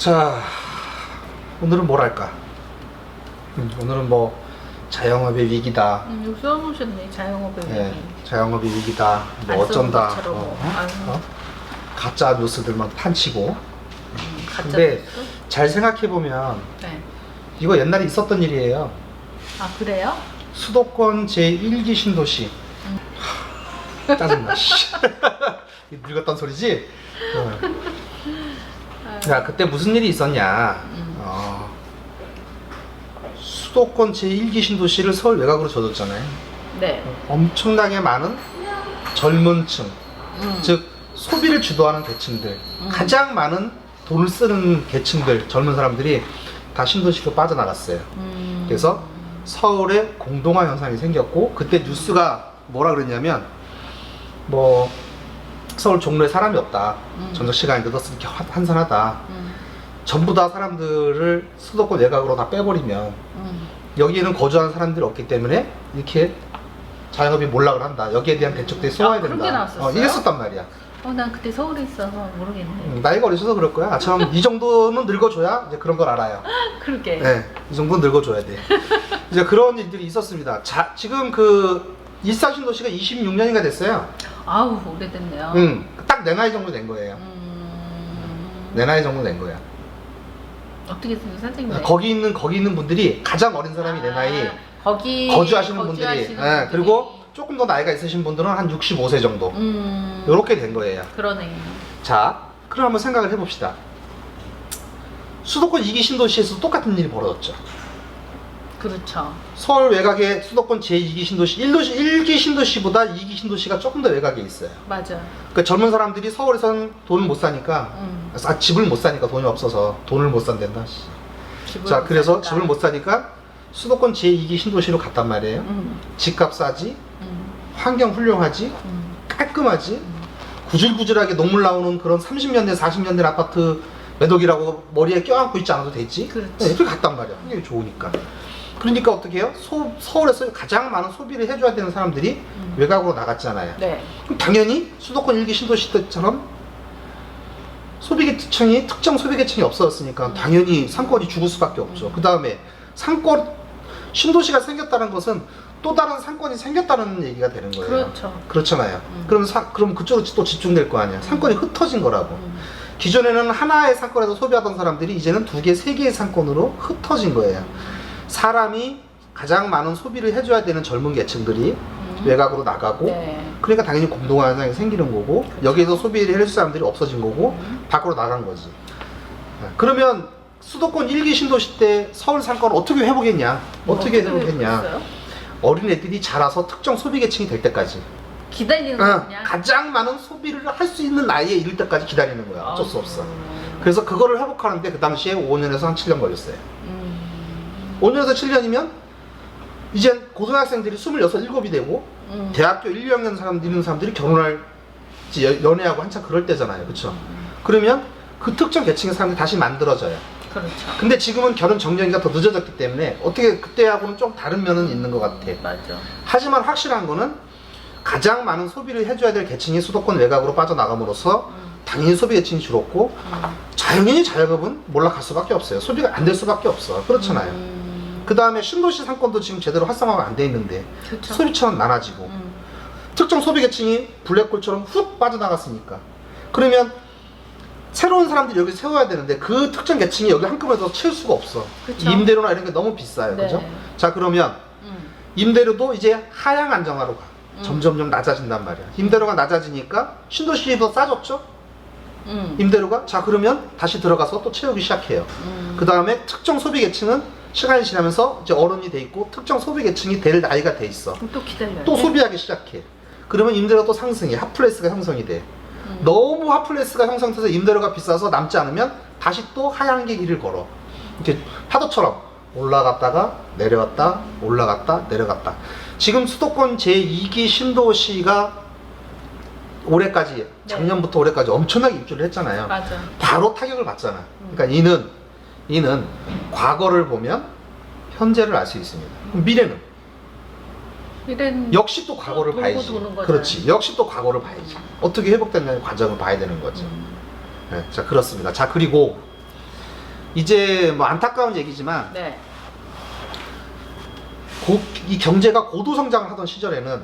자, 오늘은 뭘 할까? 오늘은 뭐 자영업의 위기다. 이거 써놓으셨네. 자영업의 위기. 자영업의 위기다. 뭐 어쩐다. 가짜 뉴스들만 판치고. 가짜 근데 뉴스? 잘 생각해 보면 네. 이거 옛날에 있었던 일이에요. 아 그래요? 수도권 제1기 신도시. 짜증나. 늙었단 소리지? 야, 그때 무슨 일이 있었냐? 수도권 제1기 신도시를 서울 외곽으로 져줬잖아요. 네. 엄청나게 많은 젊은 층, 즉 소비를 주도하는 계층들, 가장 많은 돈을 쓰는 계층들, 젊은 사람들이 다 신도시로 빠져나갔어요. 그래서 서울에 공동화 현상이 생겼고, 그때 뉴스가 뭐라 그랬냐면 뭐 서울 종로에 사람이 없다, 전적 시간이 늦었으니까 한산하다, 전부 다 사람들을 수도권 외곽으로 다 빼버리면 여기에는 거주하는 사람들이 없기 때문에 이렇게 자영업이 몰락을 한다, 여기에 대한 대책들이 세워야 된다. 그런 게 나왔었어요? 이랬었단 말이야. 난 그때 서울에 있어서 모르겠네. 나이가 어리셔서 그럴 거야. 참 이 정도는 늙어줘야 이제 그런 걸 알아요. 그러게. 네, 이 정도는 늙어줘야 돼. 이제 그런 일들이 있었습니다. 지금 그 일산신도시가 26년이가 됐어요. 아우 오래됐네요. 딱 내 나이 정도 된 거예요. 내 나이 정도 된 거야. 어떻게 생겨 선생님? 거기 있는 분들이 가장 어린 사람이 내 나이. 거기 거주하시는 분들이. 그리고 조금 더 나이가 있으신 분들은 한 65세 정도. 요렇게 된 거예요. 그러네. 자, 그럼 한번 생각을 해봅시다. 수도권 2기 신도시에서 똑같은 일이 벌어졌죠. 그렇죠. 서울 외곽의 수도권 제2기 신도시, 1기 신도시보다 2기 신도시가 조금 더 외곽에 있어요. 맞아. 그러니까 젊은 사람들이 서울에서는 돈을 못 사니까, 집을 못 사니까, 돈이 없어서 돈을 못 산댄다. 자, 그래서 집을 못 사니까 수도권 제2기 신도시로 갔단 말이에요. 집값 싸지, 환경 훌륭하지, 깔끔하지, 구질구질하게 녹물 나오는 그런 30년대 40년대 아파트 매독이라고 머리에 껴안고 있지 않아도 되지. 그렇지. 이렇게 갔단 말이야. 환경이 좋으니까. 그러니까 어떻게 해요? 서울에서 가장 많은 소비를 해줘야 되는 사람들이 외곽으로 나갔잖아요. 네. 그럼 당연히 수도권 1기 신도시 때처럼 특정 소비계층이 없어졌으니까 당연히 상권이 죽을 수밖에 없죠. 그 다음에 신도시가 생겼다는 것은 또 다른 상권이 생겼다는 얘기가 되는 거예요. 그렇죠. 그렇잖아요. 그럼 그쪽으로 또 집중될 거 아니야. 상권이 흩어진 거라고. 기존에는 하나의 상권에서 소비하던 사람들이 이제는 2개, 3개의 상권으로 흩어진 거예요. 사람이 가장 많은 소비를 해줘야 되는 젊은 계층들이 외곽으로 나가고, 그러니까 당연히 공동화 현상이 생기는 거고, 그렇죠. 여기에서 소비를 해줄 사람들이 없어진 거고, 밖으로 나간 거지. 그러면 수도권 1기 신도시 때 서울 상권을 어떻게 회복했냐? 어떻게 회복했냐? 어린애들이 자라서 특정 소비계층이 될 때까지, 기다리는 거냐? 가장 많은 소비를 할 수 있는 나이에 이를 때까지 기다리는 거야. 어쩔 수 없어. 그래서 그거를 회복하는데 그 당시에 5년에서 한 7년 걸렸어요. 5년에서 7년이면 이제 고등학생들이 26, 7이 되고 대학교 1, 2학년 있는 사람들이 결혼할, 연애하고 한참 그럴 때잖아요. 그쵸? 그러면 그 특정 계층의 사람들이 다시 만들어져요. 그렇죠. 근데 지금은 결혼 정년기가 더 늦어졌기 때문에 어떻게 그때하고는 좀 다른 면은 있는 것 같아. 맞아. 하지만 확실한 거는 가장 많은 소비를 해줘야 될 계층이 수도권 외곽으로 빠져나감으로써 당연히 소비 계층이 줄었고, 당연히 자영업은 몰락할 수밖에 없어요. 소비가 안 될 수밖에 없어. 그렇잖아요. 그 다음에 신도시 상권도 지금 제대로 활성화가 안 돼 있는데, 그쵸. 소비처럼 많아지고, 특정 소비 계층이 블랙홀처럼 훅 빠져나갔으니까. 그러면 새로운 사람들이 여기 세워야 되는데 그 특정 계층이 여기 한꺼번에 더 채울 수가 없어. 그쵸. 임대료나 이런 게 너무 비싸요. 네. 그죠? 자, 그러면 임대료도 이제 하향 안정화로 가. 점점점 낮아진단 말이야. 임대료가 낮아지니까 신도시에 더 싸졌죠? 임대료가? 자, 그러면 다시 들어가서 또 채우기 시작해요. 그 다음에 특정 소비 계층은 시간이 지나면서 이제 어른이 돼 있고, 특정 소비 계층이 될 나이가 돼 있어. 또 기다려요. 또 소비하기 시작해. 그러면 임대료가 또 상승해. 핫플레이스가 형성이 돼. 너무 핫플레이스가 형성돼서 임대료가 비싸서 남지 않으면 다시 또 하향의 길을 걸어. 이렇게 파도처럼 올라갔다가 내려왔다, 올라갔다, 내려갔다. 지금 수도권 제2기 신도시가 올해까지, 작년부터 올해까지 엄청나게 입주를 했잖아요. 맞아. 바로 타격을 받잖아. 그러니까 이는 과거를 보면 현재를 알 수 있습니다. 그럼 미래는 역시 또 과거를 봐야지. 그렇지. 역시 또 과거를 봐야지. 어떻게 회복됐냐는 과정을 봐야 되는 거지. 네, 자, 그렇습니다. 자, 그리고 이제 뭐 안타까운 얘기지만 네. 이 경제가 고도 성장을 하던 시절에는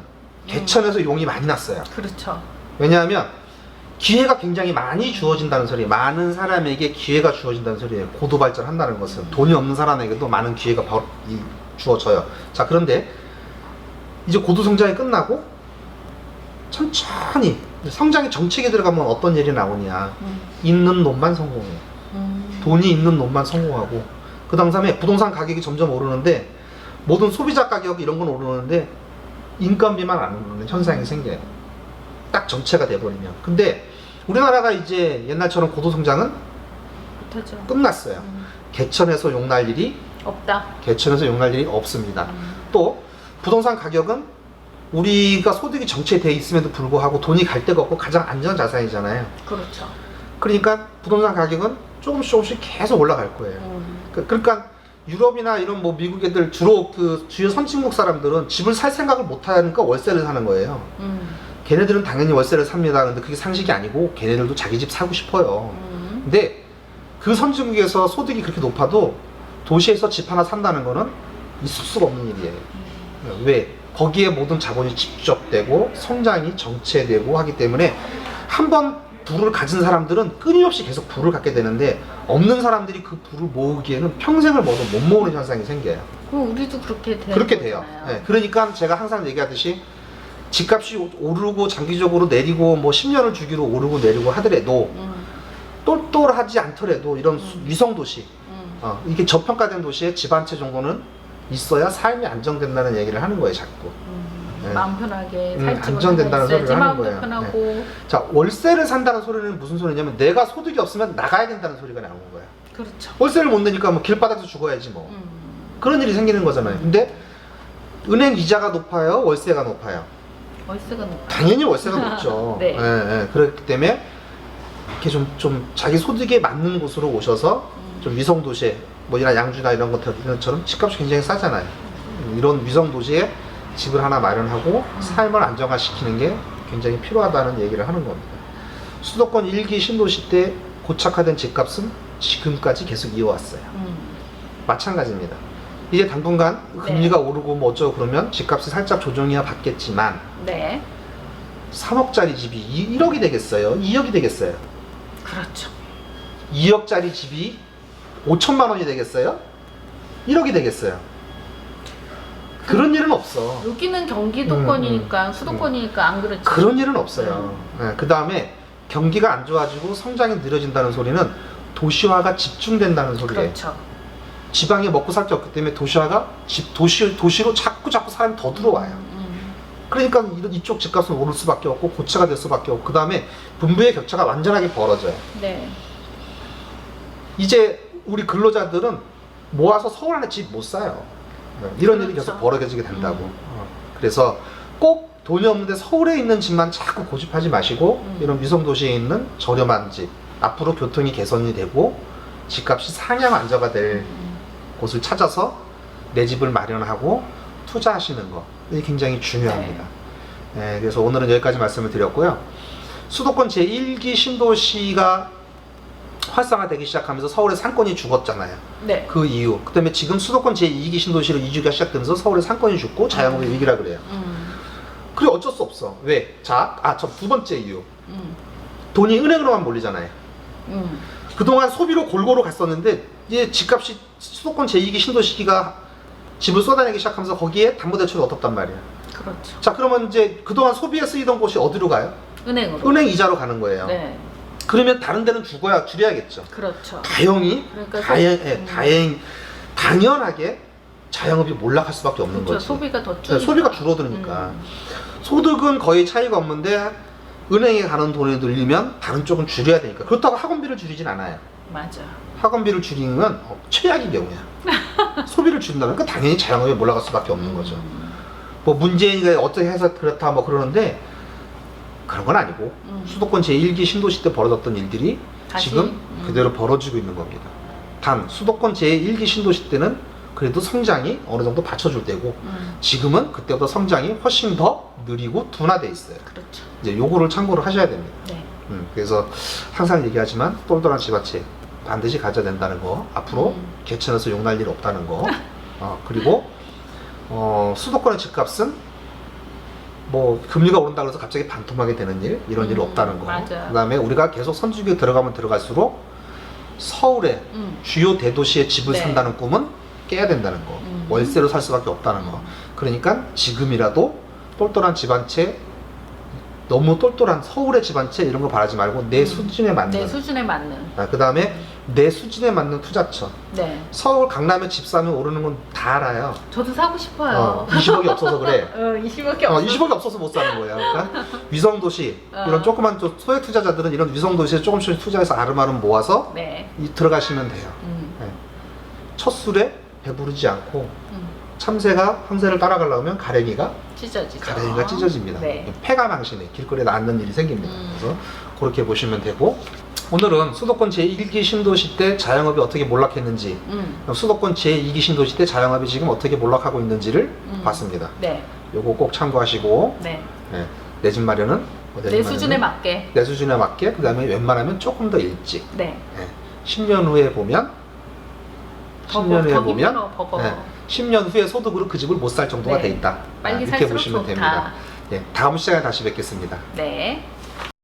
개천에서 용이 많이 났어요. 그렇죠. 왜냐하면 기회가 굉장히 많이 주어진다는 소리, 많은 사람에게 기회가 주어진다는 소리예요. 고도 발전한다는 것은 돈이 없는 사람에게도 많은 기회가 주어져요. 자, 그런데 이제 고도 성장이 끝나고 천천히 성장의 정책에 들어가면 어떤 일이 나오냐. 있는 놈만 성공해. 돈이 있는 놈만 성공하고, 그 다음에 부동산 가격이 점점 오르는데 모든 소비자 가격 이런 건 오르는데 인건비만 안 오르는 현상이 생겨요. 딱 정체가 돼버리면. 근데 우리나라가 이제 옛날처럼 고도 성장은 못하죠. 끝났어요. 개천에서 용날 일이 없다. 개천에서 용날 일이 없습니다. 또 부동산 가격은 우리가 소득이 정체돼 있음에도 불구하고 돈이 갈 데가 없고 가장 안전 자산이잖아요. 그렇죠. 그러니까 부동산 가격은 조금씩 계속 올라갈 거예요. 그러니까 유럽이나 이런 뭐 미국 애들 주로 그 주요 선진국 사람들은 집을 살 생각을 못 하니까 월세를 사는 거예요. 걔네들은 당연히 월세를 삽니다. 근데 그게 상식이 아니고 걔네들도 자기 집 사고 싶어요. 근데 그 선진국에서 소득이 그렇게 높아도 도시에서 집 하나 산다는 거는 있을 수가 없는 일이에요. 왜? 거기에 모든 자본이 집적되고 성장이 정체되고 하기 때문에 한번 부를 가진 사람들은 끊임없이 계속 부를 갖게 되는데 없는 사람들이 그 부를 모으기에는 평생을 먹어도 못 모으는 현상이 생겨요. 그럼 우리도 그렇게 돼요. 그렇게 돼요. 네, 그러니까 제가 항상 얘기하듯이 집값이 오르고 장기적으로 내리고 뭐 10년을 주기로 오르고 내리고 하더라도 똘똘하지 않더라도 이런 위성도시, 이게 저평가된 도시에 집 한 채 정도는 있어야 삶이 안정된다는 얘기를 하는 거예요, 자꾸. 네. 마음 편하게 살지 안정된다는 소리를 하는 마음도 거예요. 편하고. 네. 자, 월세를 산다는 소리는 무슨 소리냐면 내가 소득이 없으면 나가야 된다는 소리가 나오는 거예요. 그렇죠. 월세를 못 내니까 뭐 길바닥에서 죽어야지 뭐. 그런 일이 생기는 거잖아요. 근데 은행 이자가 높아요, 월세가 높아요? 월세가 높아요. 당연히 월세가 높죠. 네. 그렇기 때문에 이렇게 좀 자기 소득에 맞는 곳으로 오셔서 좀 위성 도시에 뭐 이런 양주나 이런 것처럼 집값이 굉장히 싸잖아요. 이런 위성 도시에 집을 하나 마련하고 삶을 안정화시키는 게 굉장히 필요하다는 얘기를 하는 겁니다. 수도권 1기 신도시 때 고착화된 집값은 지금까지 계속 이어왔어요. 마찬가지입니다. 이제 당분간 금리가 오르고 뭐 어쩌고 그러면 집값이 살짝 조정이야 받겠지만 네. 3억짜리 집이 1억이 되겠어요? 2억이 되겠어요? 그렇죠. 2억짜리 집이 5천만 원이 되겠어요? 1억이 되겠어요? 그런 일은 없어. 여기는 경기도권이니까 수도권이니까 안 그렇죠. 그런 일은 없어요. 그 다음에 경기가 안 좋아지고 성장이 느려진다는 소리는 도시화가 집중된다는 소리예요. 그렇죠. 지방에 먹고 살 게 없기 때문에 도시화가 도시로 자꾸 사람이 더 들어와요. 그러니까 이쪽 집값은 오를 수밖에 없고 고체가 될 수밖에 없고, 그 다음에 분부의 격차가 완전하게 벌어져요. 네. 이제 우리 근로자들은 모아서 서울 안에 집 못 사요. 이런 일이 그렇죠. 계속 벌어지게 된다고. 그래서 꼭 돈이 없는데 서울에 있는 집만 자꾸 고집하지 마시고 이런 위성도시에 있는 저렴한 집, 앞으로 교통이 개선이 되고 집값이 상향 안정화 될 곳을 찾아서 내 집을 마련하고 투자하시는 거, 이게 굉장히 중요합니다. 네, 그래서 오늘은 여기까지 말씀을 드렸고요. 수도권 제1기 신도시가 활성화되기 시작하면서 서울의 상권이 죽었잖아요. 네. 그 이유. 그 다음에 지금 수도권 제2기 신도시로 이주가 시작되면서 서울의 상권이 죽고 자영업의 위기라 그래요. 그래 어쩔 수 없어. 왜? 자, 저 두 번째 이유. 돈이 은행으로만 몰리잖아요. 그동안 소비로 골고루 갔었는데 이제 집값이 수도권 제2기 신도시기가 집을 쏟아내기 시작하면서 거기에 담보대출이 어떻단 말이야. 그렇죠. 자, 그러면 이제 그동안 소비에 쓰이던 곳이 어디로 가요? 은행으로. 은행 이자로 가는 거예요. 네. 그러면 다른 데는 줄여야겠죠. 그렇죠. 다행히 그러니까 당연하게 자영업이 몰락할 수밖에 없는 그렇죠. 거지. 소비가 더 소비가 줄어드니까. 소득은 거의 차이가 없는데 은행에 가는 돈을 늘리면 다른 쪽은 줄여야 되니까. 그렇다고 학원비를 줄이진 않아요. 맞아. 학원비를 줄이면 최악의 경우야. 소비를 줄인다면 그 당연히 자영업이 몰락할 수밖에 없는 거죠. 뭐 문재인이 어떻게 해서 그렇다 뭐 그러는데 그런 건 아니고 수도권 제1기 신도시 때 벌어졌던 일들이 지금 그대로 벌어지고 있는 겁니다. 단 수도권 제1기 신도시 때는 그래도 성장이 어느 정도 받쳐줄 때고 지금은 그때보다 성장이 훨씬 더 느리고 둔화돼 있어요. 그렇죠. 이제 요거를 참고를 하셔야 됩니다. 네. 그래서 항상 얘기하지만 똘똘한 집 한 채 반드시 가져야 된다는 거. 앞으로 개천에서 욕날 일 없다는 거. 그리고 수도권의 집값은 뭐 금리가 오른다고 해서 갑자기 반토막이 되는 일 이런 일 없다는 거. 맞아요. 그다음에 우리가 계속 선진국에 들어가면 들어갈수록 서울의 주요 대도시에 집을 네. 산다는 꿈은 깨야 된다는 거. 월세로 살 수밖에 없다는 거. 그러니까 지금이라도 똘똘한 집 한 채, 너무 똘똘한 서울의 집 한 채 이런 거 바라지 말고 내 수준에 맞는. 내 수준에 맞는. 그 다음에 내 수준에 맞는 투자처. 네. 서울 강남에 집 사면 오르는 건 다 알아요. 저도 사고 싶어요. 20억이 없어서 그래. 20억이 없어. 20억이 없어서 못 사는 거예요. 그러니까 위성도시 이런 조그만 소액 투자자들은 이런 위성도시에 조금씩 투자해서 아름아름 모아서 네. 들어가시면 돼요. 네. 첫 술에 배부르지 않고 참새가 황새를 따라가려면 가랭이가 찢어집니다. 네. 폐가 망신에 길거리에 낫는 일이 생깁니다. 그래서 그렇게 보시면 되고, 오늘은 수도권 제1기 신도시 때 자영업이 어떻게 몰락했는지, 수도권 제2기 신도시 때 자영업이 지금 어떻게 몰락하고 있는지를 봤습니다. 네. 요거 꼭 참고하시고, 네. 내 집 마련은 내 수준에 맞게. 내 수준에 맞게, 그 다음에 웬만하면 조금 더 일찍. 네. 10년 후에 보면, 10년 후에 보면, 버거. 10년 후에 소득으로 그 집을 못 살 정도가 네. 돼 있다. 빨리 이렇게 살수록 보시면 좋다. 됩니다. 다음 시간에 다시 뵙겠습니다. 네.